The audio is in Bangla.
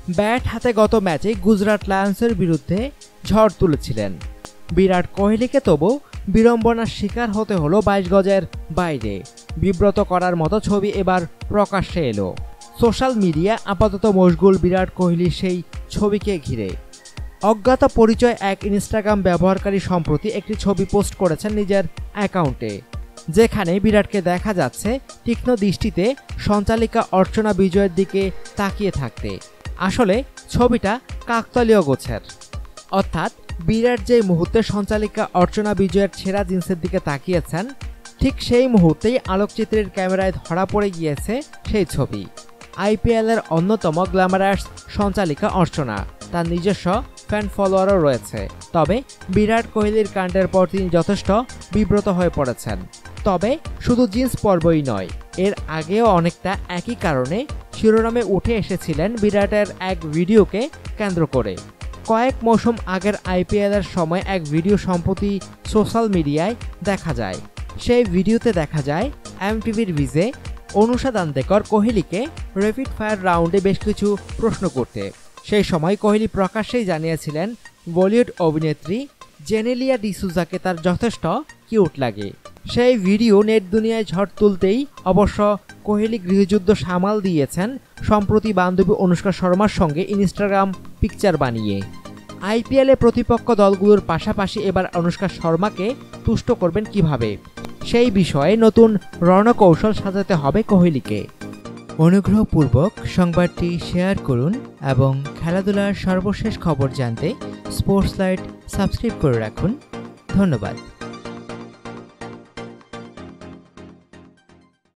ব্যাট হাতে গত ম্যাচে গুজরাট লায়ন্সের বিরুদ্ধে ঝড় তুলেছিলেন। বিরাট কোহলিকে তবু বিড়ম্বনার শিকার হতে হলো 22 গজের বাইরে। বিব্রত করার মতো ছবি এবার প্রকাশ্যে এলো। সোশ্যাল মিডিয়া আপাতত মশগুল বিরাট কোহলির সেই ছবিকে ঘিরে। অজ্ঞাত পরিচয় এক ইনস্টাগ্রাম ব্যবহারকারী সম্প্রতি একটি ছবি পোস্ট করেছেন নিজের অ্যাকাউন্টে, যেখানে বিরাটকে দেখা যাচ্ছে তীক্ষ্ণ দৃষ্টিতে সঞ্চালিকা অর্চনা বিজয়ের দিকে তাকিয়ে থাকতে। আসলে ছবিটা কাকতালীয় গোছের, অর্থাৎ বিরাট যেই মুহূর্তে সঞ্চালিকা অর্চনা বিজয়ের ছেঁড়া জিন্সের দিকে তাকিয়েছেন, ঠিক সেই মুহূর্তেই আলোকচিত্রের ক্যামেরায় ধরা পড়ে গিয়েছে সেই ছবি। আইপিএলের অন্যতম গ্ল্যামারাস সঞ্চালিকা অর্চনা, তার নিজস্ব ফ্যান ফলোয়ারও রয়েছে। তবে বিরাট কোহলির কাণ্ডের পর তিনি যথেষ্ট বিব্রত হয়ে পড়েছেন। তবে শুধু জিন্স পর্বই নয়, এর আগেও অনেকটা একই কারণে শিরোনামে উঠে এসেছিলেন বিরাটের এক ভিডিওকে কেন্দ্র করে। কয়েক মৌসুম আগের আইপিএলের সময় এক ভিডিও সম্প্রতি সোশ্যাল মিডিয়ায় দেখা যায়। সেই ভিডিওতে দেখা যায় এমটিভির ভিজে অনুষা দান্তেকর কোহলিকে র্যাপিড ফায়ার রাউন্ডে বেশ কিছু প্রশ্ন করতে। সেই সময় কোহলি প্রকাশ্যেই জানিয়েছিলেন বলিউড অভিনেত্রী জেনেলিয়া ডিসুজাকে তার যথেষ্ট কিউট লাগে। সেই ভিডিও নেট দুনিয়ায় ঝড় তুলতেই অবশ্য কোহলি গৃহযুদ্ধ সামাল দিয়েছেন সম্প্রতি বান্ধবী অনুষ্কা শর্মার সঙ্গে ইনস্টাগ্রাম পিকচার বানিয়ে। আইপিএলে প্রতিপক্ষ দলগুলোর পাশাপাশি এবার অনুষ্কা শর্মাকে তুষ্ট করবেন কিভাবে, সেই বিষয়ে নতুন রণকৌশল সাজাতে হবে কোহলিকে। অনুগ্রহপূর্বক সংবাদটি শেয়ার করুন এবং খেলাধুলার সর্বশেষ খবর জানতে স্পোর্টস লাইট সাবস্ক্রাইব করে রাখুন। ধন্যবাদ।